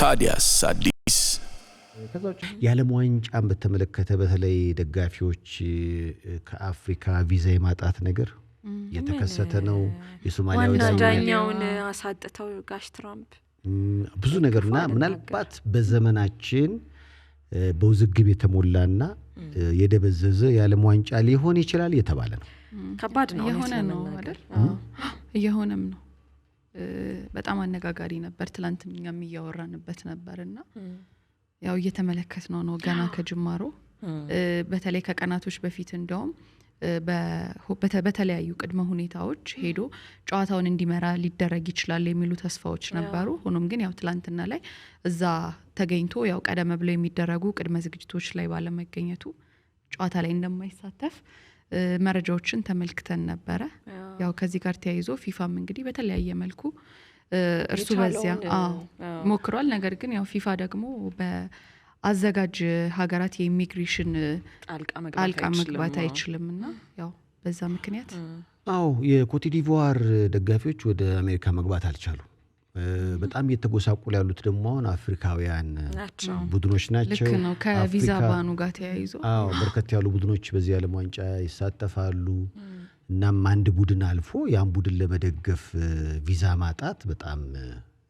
ታዲያስ አዲስ የዓለም ዋንጫን በተመለከተ በተለይ ደጋፊዎች ከአፍሪካ ቪዛ የማጣት ነገር የተከሰተ ነው። የሶማሊያው ዳኛውን አሳጥተው ጋሽ ትራምፕ ብዙ ነገርና ምናልባት በዘመናችን በውዝግብ የተሞላና የደበዘዘ የዓለም ዋንጫ ሊሆን ይችላል የተባለ ነው። ከባድ ነው የሆነ ነው አይደል? የሆነም ነው። በጣም አነጋጋሪ ነበር። ትላንትም ያወራንበት ነበርና ያው እየተመለከትነው ነው ገና ከጅማሮ በተለይ ከቀናቶች በፊት እንደውም በተለያዩ ቅድመ ሁኔታዎች ሄዶ ጨዋታውን እንዲመራ ሊደረግ ይችላል የሚሉ ተስፋዎች ነበሩ። ሆኖም ግን ያው ትላንትና ላይ እዛ ተገኝቶ ያው ቀደም ብለው የሚደረጉ ቅድመ ዝግጅቶች ላይ ባለመገኘቱ ጨዋታ ላይ እንደማይሳተፍ መረጃዎችን ተመልክተን ነበረ። ያው ከዚህ ጋር ተያይዞ ፊፋም እንግዲህ በተለያየ መልኩ እርሱ በዚያ ሞክሯል። ነገር ግን ያው ፊፋ ደግሞ በአዘጋጅ ሀገራት የኢሚግሬሽን ጣልቃ መግባት አይችልምና ያው በዛ ምክንያት የኮት ዲቮር ደጋፊዎች ወደ አሜሪካ መግባት አልቻሉም። በጣም እየተጎሳቆሉ ያሉት ደግሞ አሁን አፍሪካውያን ቡድኖች ናቸው። ልክ ነው። ከቪዛ ባኑ ጋር ተያይዞ በርከት ያሉ ቡድኖች በዚህ ዓለም ዋንጫ ይሳተፋሉ። እናም አንድ ቡድን አልፎ ያን ቡድን ለመደገፍ ቪዛ ማጣት በጣም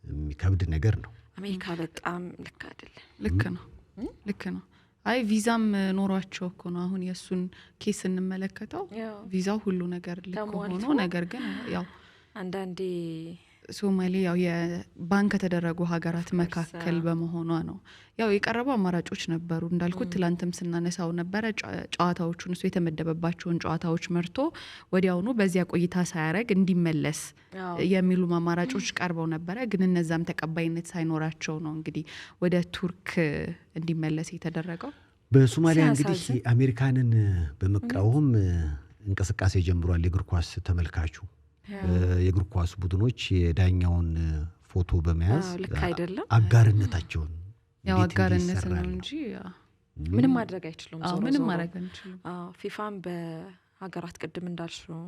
የሚከብድ ነገር ነው። አሜሪካ በጣም ልክ አይደለም። ልክ ነው። አይ ቪዛም ኖሯቸው እኮ ነው አሁን የሱን ኬስ እንመለከተው። ቪዛው ሁሉ ነገር ልክ ሆኖ ነገር ግን ያው አንዳንዴ ሶማሌ ያው የባንክ ተደረጉ ሀገራት መካከል በመሆኗ ነው። ያው የቀረቡ አማራጮች ነበሩ እንዳልኩት ትላንትም ስናነሳው ነበር። ጨዋታዎቹን እሱ የተመደበባቸውን ጨዋታዎች መርቶ ወዲያውኑ በዚያ ቆይታ ሳያረግ እንዲመለስ የሚሉ አማራጮች ቀርበው ነበር። ግን እነዛም ተቀባይነት ሳይኖራቸው ነው እንግዲህ ወደ ቱርክ እንዲመለስ የተደረገው። በሶማሊያ እንግዲህ አሜሪካንን በመቃወም እንቅስቃሴ ጀምሯል የእግር ኳስ ተመልካቹ። የእግር ኳስ ቡድኖች የዳኛውን ፎቶ በመያዝ አጋርነታቸውን ያው አጋርነት ነው እንጂ ምንም ማድረግ አይችሉም። ምንም ማድረግ አንችልም። ፊፋም በሀገራት ቅድም እንዳልሽው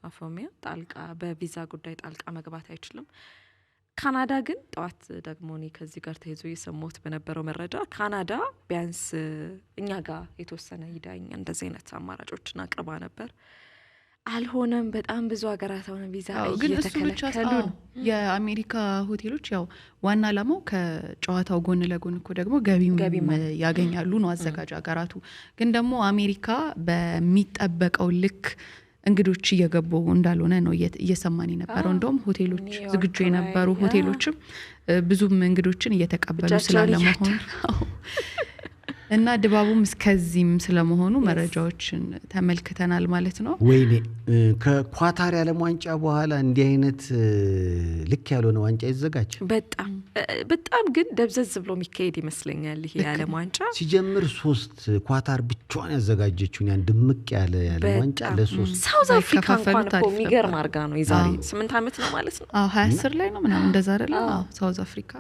አፎሚያ ጣልቃ በቪዛ ጉዳይ ጣልቃ መግባት አይችልም። ካናዳ ግን ጧት ደግሞ እኔ ከዚህ ጋር ተይዞ የሰማሁት በነበረው መረጃ ካናዳ ቢያንስ እኛ ጋር የተወሰነ ይዳኛ እንደዚህ አይነት አማራጮችን አቅርባ ነበር። አልሆነም። በጣም ብዙ ሀገራት አሁን ቪዛ እየተከለከሉ ነው። የአሜሪካ ሆቴሎች ያው ዋና ዓላማው ከጨዋታው ጎን ለጎን እኮ ደግሞ ገቢም ያገኛሉ ነው አዘጋጅ ሀገራቱ። ግን ደግሞ አሜሪካ በሚጠበቀው ልክ እንግዶች እየገቡ እንዳልሆነ ነው እየሰማን የነበረው። እንደውም ሆቴሎች ዝግጁ የነበሩ ሆቴሎችም ብዙም እንግዶችን እየተቀበሉ ስላለመሆኑ እና ድባቡም እስከዚህም ስለመሆኑ መረጃዎችን ተመልክተናል ማለት ነው። ወይኔ ከኳታር ዓለም ዋንጫ በኋላ እንዲህ አይነት ልክ ያልሆነ ዋንጫ ይዘጋጅ። በጣም ግን ደብዘዝ ብሎ የሚካሄድ ይመስለኛል ይሄ ዓለም ዋንጫ። ሲጀምር 3 ኳታር ብቻዋን ያዘጋጀችውን ያን ድምቅ ያለ ዓለም ዋንጫ ለ3 ሳውዝ አፍሪካ እንኳን እኮ የሚገርም አርጋ ነው የዛሬ 8 ዓመት ነው ማለት ነው። 2010 ላይ ነው ምናምን እንደዛ አይደል? ሳውዝ አፍሪካ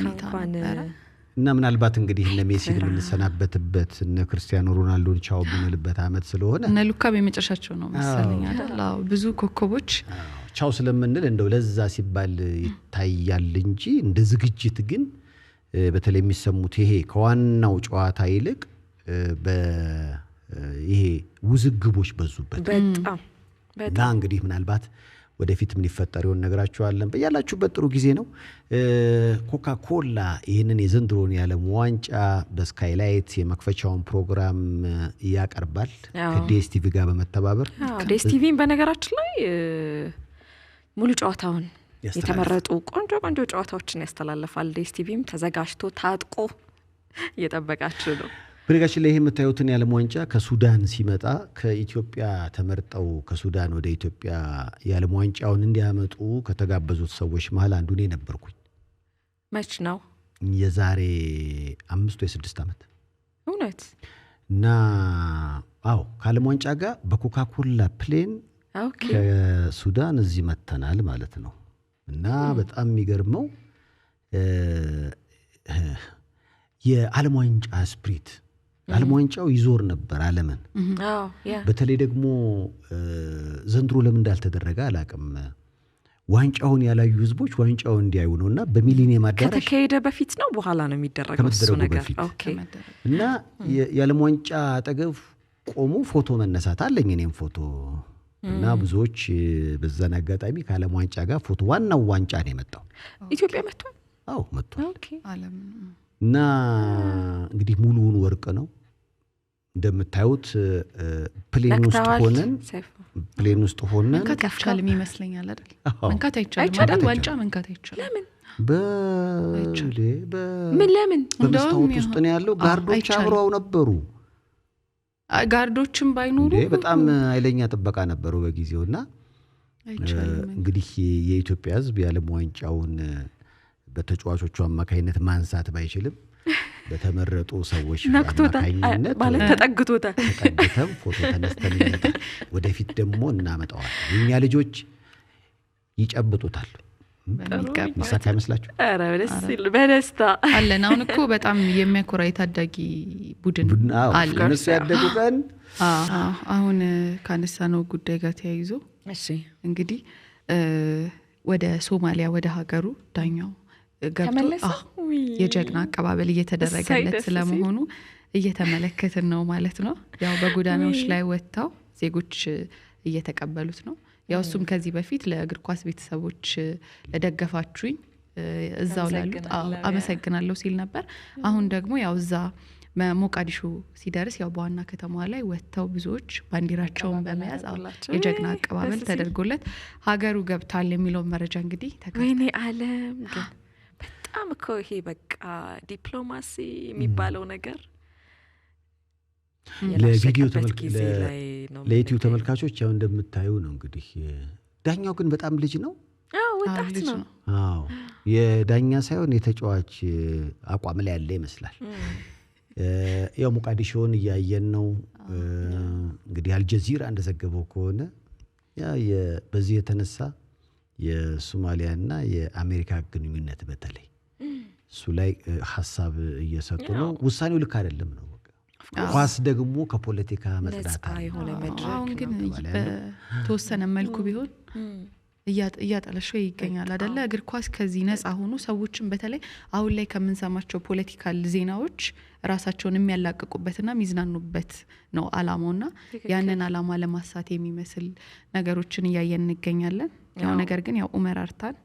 እንኳን እና ምናልባት እንግዲህ እነ ሜሲን የምንሰናበትበት እነ ክርስቲያኖ ሮናልዶን ቻው ብንልበት አመት ስለሆነ እነ ሉካ በመጨረሻቸው ነው መሰለኝ አይደል? ብዙ ኮከቦች ቻው ስለምንል እንደው ለዛ ሲባል ይታያል እንጂ እንደ ዝግጅት ግን በተለይ የሚሰሙት ይሄ ከዋናው ጨዋታ ይልቅ ይሄ ውዝግቦች በዙበት በጣም እንግዲህ ምናልባት ወደፊት ምን ይፈጠር ይሆን ነገራችኋለን። በያላችሁበት ጥሩ ጊዜ ነው። ኮካኮላ ይሄንን የዘንድሮን የዓለም ዋንጫ በስካይላይት የመክፈቻውን ፕሮግራም ያቀርባል ከዲኤስቲቪ ጋር በመተባበር። ዲኤስቲቪን በነገራችን ላይ ሙሉ ጨዋታውን የተመረጡ ቆንጆ ጨዋታዎችን ያስተላልፋል። ዲኤስቲቪም ተዘጋጅቶ ታጥቆ እየጠበቃችሁ ነው። በነገራችን ላይ የምታዩትን የዓለም ዋንጫ ከሱዳን ሲመጣ ከኢትዮጵያ ተመርጠው ከሱዳን ወደ ኢትዮጵያ የዓለም ዋንጫውን እንዲያመጡ ከተጋበዙት ሰዎች መሃል አንዱ እኔ ነበርኩኝ። መች ነው? የዛሬ 5 ወይ 6 ዓመት እውነት። እና ከዓለም ዋንጫ ጋር በኮካኮላ ፕሌን ከሱዳን እዚህ መተናል ማለት ነው። እና በጣም የሚገርመው የዓለም ዋንጫ ስፕሪት ዓለም ዋንጫው ይዞር ነበር ዓለምን። በተለይ ደግሞ ዘንድሮ ለምን እንዳልተደረገ አላቅም። ዋንጫውን ያላዩ ህዝቦች ዋንጫውን እንዲያዩ ነውና በሚሊኒየም አዳራሽ ከተካሄደ በፊት ነው በኋላ ነው የሚደረገው እሱ ነገር ኦኬ እና የዓለም ዋንጫ አጠገብ ቆሞ ፎቶ መነሳት አለኝ እኔም ፎቶ እና ብዙዎች በዛን አጋጣሚ ከዓለም ዋንጫ ጋር ፎቶ ዋናው ዋንጫ ነው የመጣው ኢትዮጵያ መጥቷል አዎ መጥቷል ኦኬ ዓለም እና እንግዲህ ሙሉውን ወርቅ ነው እንደምታዩት ፕሌን ውስጥ ሆነን መንካት አይቻልም ይመስለኛል አይደል መንካት አይቻልም ዋንጫ መንካት አይቻልም ለምን ምን ለምን በመስታወት ውስጥ ነው ያለው ጋርዶች አብረው ነበሩ ጋርዶችም ባይኖሩ በጣም ኃይለኛ ጥበቃ ነበሩ በጊዜውና እንግዲህ የኢትዮጵያ ህዝብ የዓለም ዋንጫውን በተጫዋቾቹ አማካይነት ማንሳት ባይችልም በተመረጡ ሰዎች አማካይነት ማለት ተጠግቶታል ተጠግተም ፎቶ ተነስተን ወደፊት ደግሞ እናመጣዋለን የኛ ልጆች ይጨብጡታል ምሳካ ይመስላችሁ አረ በደስታ አለን አሁን እኮ በጣም የሚያኮራ የታዳጊ ቡድን አለ እነሱ ያደጉቀን አሁን ካነሳነው ጉዳይ ጋር ተያይዞ እሺ እንግዲህ ወደ ሶማሊያ ወደ ሀገሩ ዳኛው ገብቶ የጀግና አቀባበል እየተደረገለት ስለመሆኑ እየተመለከትን ነው ማለት ነው ያው በጎዳናዎች ላይ ወጣው ዜጎች እየተቀበሉት ነው ያው እሱም ከዚህ በፊት ለእግር ኳስ ቤተሰቦች ለደገፋችሁኝ እዛው ላሉት አመሰግናለሁ ሲል ነበር አሁን ደግሞ ያው እዛ ሞቃዲሾ ሲደርስ ያው በዋና ከተማዋ ላይ ወጣው ብዙዎች ባንዲራቸውን በመያዝ የጀግና አቀባበል ተደርጎለት ሀገሩ ገብታል የሚለው መረጃ እንግዲህ ወይኔ ዓለም ግን በጣም እኮ ይሄ በቃ ዲፕሎማሲ የሚባለው ነገር ለቪዲዮ ለዩቲዩብ ተመልካቾች ያው እንደምታዩ ነው እንግዲህ ዳኛው ግን በጣም ልጅ ነው ወጣት ነው አዎ የዳኛ ሳይሆን የተጫዋች አቋም ላይ ያለ ይመስላል ያው ሞቃዲሾን ያያየን ነው እንግዲህ አልጀዚራ እንደዘገበው ከሆነ ያ በዚህ የተነሳ የሶማሊያና የአሜሪካ ግንኙነት በተለይ እሱ ላይ ሐሳብ እየሰጡ ነው ውሳኔው ልክ አይደለም ነው ኳስ ደግሞ ከፖለቲካ መጽዳት አይሆነ መድረክ አሁን ግን በተወሰነ መልኩ ቢሆን እያጠለሸው ይገኛል አይደለ እግር ኳስ ከዚህ ነፃ ሆኖ ሰዎችን በተለይ አሁን ላይ ከምንሰማቸው ፖለቲካል ዜናዎች ራሳቸውን የሚያላቅቁበትና ሚዝናኑበት ነው አላማውና ያንን አላማ ለማሳት የሚመስል ነገሮችን እያየን እንገኛለን ያው ነገር ግን ያው ኡመር አርታን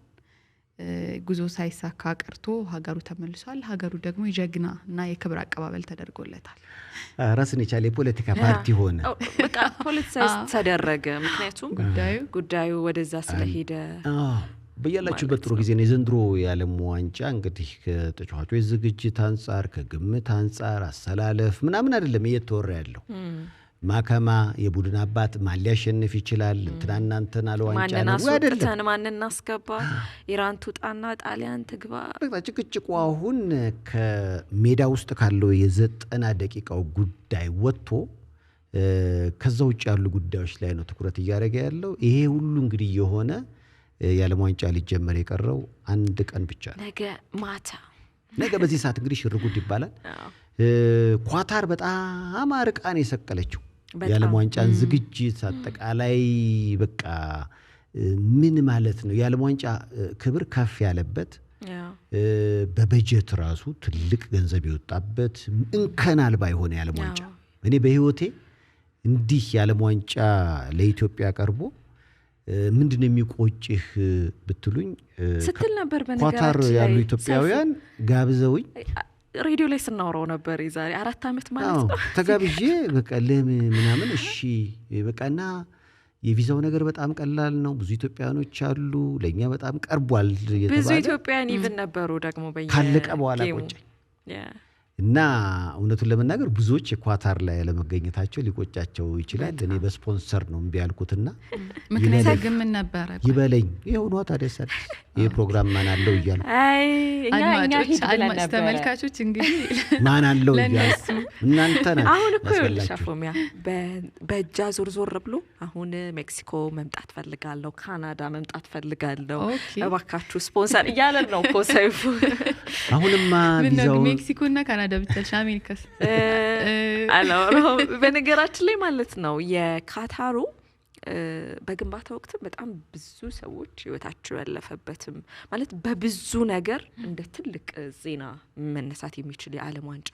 ጉዞ ሳይሳካ ቀርቶ ሀገሩ ተመልሷል ሀገሩ ደግሞ የጀግና እና የክብር አቀባበል ተደርጎለታል ራስን የቻለ የፖለቲካ ፓርቲ ሆነ በቃ ፖለቲሳይዝ ተደረገ ምክንያቱም ጉዳዩ ወደዛ ስለሄደ በያላችሁበት ጥሩ ጊዜ ነው የዘንድሮ የዓለም ዋንጫ እንግዲህ ከተጫዋቾች ዝግጅት አንፃር ከግምት አንፃር አሰላለፍ ምናምን አይደለም እየተወራ ያለው ማከማ የቡድን አባት ማን ሊያሸንፍ ይችላል እንትናንተን አለዋንጫ ነው አይደለም ማንና እናስገባ ኢራን ትውጣና ጣሊያን ትግባ በቃ ጭቅጭቁ አሁን ከሜዳ ውስጥ ካለው የ90 ደቂቃው ጉዳይ ወጥቶ ከዛው ውጭ ያሉ ጉዳዮች ላይ ነው ትኩረት እያደረገ ያለው ይሄ ሁሉ እንግዲህ የሆነ የዓለም ዋንጫ ሊጀመር የቀረው አንድ ቀን ብቻ ነው ነገ በዚህ ሰዓት እንግዲህ ሽርጉድ ይባላል ኳታር በጣም አርቃን የሰቀለችው የዓለም ዋንጫን ዝግጅት አጠቃላይ በቃ ምን ማለት ነው የዓለም ዋንጫ ክብር ከፍ ያለበት በበጀት ራሱ ትልቅ ገንዘብ ይወጣበት እንከን አልባ የሆነ የዓለም ዋንጫ እኔ በህይወቴ እንዲህ የዓለም ዋንጫ ለኢትዮጵያ ቀርቦ ምንድነው የሚቆጭህ ብትሉኝ ስትል ነበር ኳታር ያሉ ኢትዮጵያውያን ጋብዘውኝ ሬዲዮ ላይ ስናወራው ነበር የዛሬ 4 አመት ማለት ነው ተጋብዤ በቃ ለምን እሺ በቃና የቪዛው ነገር በጣም ቀላል ነው ብዙ ኢትዮጵያኖች አሉ ለኛ በጣም ቀርቧል የተባለ ብዙ ኢትዮጵያን ኢቭን ነበሩ ደግሞ ካለቀ በኋላ ቆጨኝ እና እውነቱን ለመናገር ብዙዎች የኳታር ላይ ለመገኘታቸው ሊቆጫቸው ይችላል እኔ በስፖንሰር ነው እንቢ ያልኩትና ምክንያቱም ግን ምን ነበር ይበለኝ ይሄው ነው ታዲያ ይሄ ፕሮግራም ማን አለው ይያል አይ እኛ ሂድ ብለን ነበር ተመልካቾች እንግዲህ ማን አለው ይያል እናንተ ነው አሁን እኮ ይልሻፎሚያ በእጃ ዞር ብሎ አሁን ሜክሲኮ መምጣት ፈልጋለሁ ካናዳ መምጣት ፈልጋለሁ እባካችሁ ስፖንሰር ይያለን ነው እኮ ሰይፉ አሁንማ ቪዛው ሜክሲኮና ካናዳ ብቻሽ አሜሪካስ አላው በነገራችን ላይ ማለት ነው የካታሩ በግንባታ ወቅት በጣም ብዙ ሰዎች ህይወታቸው ያለፈበትም ማለት በብዙ ነገር እንደ ትልቅ ዜና መነሳት የሚችል የዓለም ዋንጫ